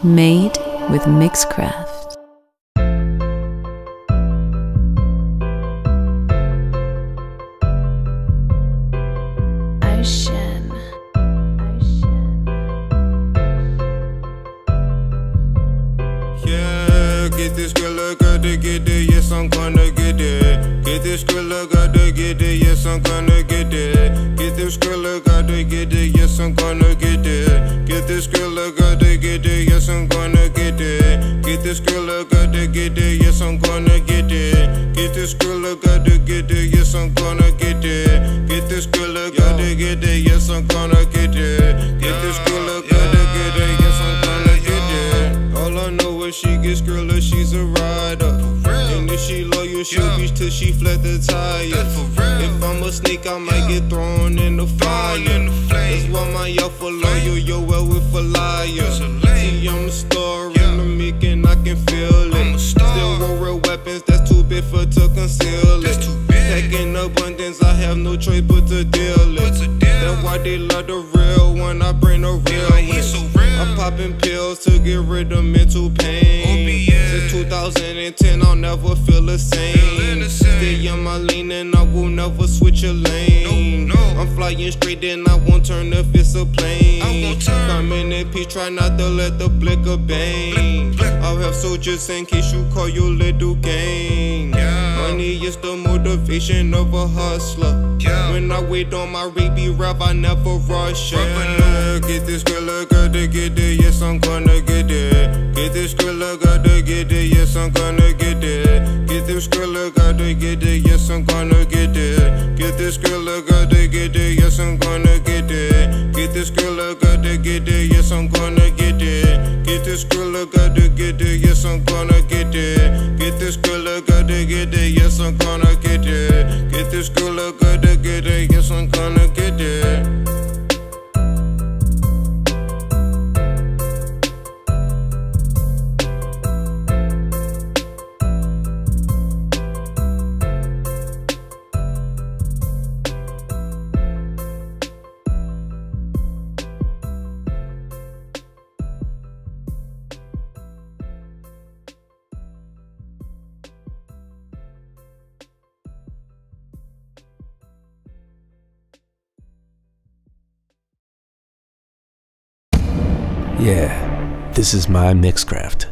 Made with Mixcraft. Yeah, get this girl, I gotta get it, yes, I'm gonna get it. Get this girl, I gotta get it, yes, I'm gonna get it. Get this girl, I gotta get it, yes, I'm gonna get it. Get this girl, I gotta get it, yes, I'm gonna get it. Get this girl, I gotta get it, yes, I'm gonna get it. Get this girl, I gotta get it, yes, I'm gonna get it. Get this girl, I gotta get it, yes, I'm gonna get it. Get this girl, I gotta get it, yes, I'm gonna get it. All I know is she gets griller, she's a rider. And if she loyal, she'll reach till she flat the tires. If I'm a snake, I might get thrown in the fire. That's why my alpha loyal, yo, well with a liar. See, I'm a star in the making, I can feel it. Still want real weapons, that's too big for to conceal it. Packing abundance, I have no choice but to deal it. That's why they love the real one, I bring the real one. I'm popping pills to get rid of mental pain. Since 2010, I'll never feel the same. Stay on my lane and I will never switch a lane. I'm flying straight and I won't turn if it's a plane. Coming in peace, try not to let the blicker bang. I'll have soldiers in case you call your little gang. Money is the motivation of a hustler. When I wait on my rapey rap, I never rush it. Get this girl, I gotta get it, yes, I'm gonna get it. Get this girl, I gotta get it, yes, I'm gonna get it. Get this girl, I gotta get it, yes, I'm gonna get it. Get this girl, I gotta get it, yes, I'm gonna get it. Get this girl, I gotta get it, yes, I'm gonna get it. Get this girl, I gotta get it, yes, I'm gonna get it. Get this girl, I gotta get it, yes, I'm gonna get it. Get this girl, I gotta get it, yes, I'm gonna get it. Yeah, this is my Mixcraft.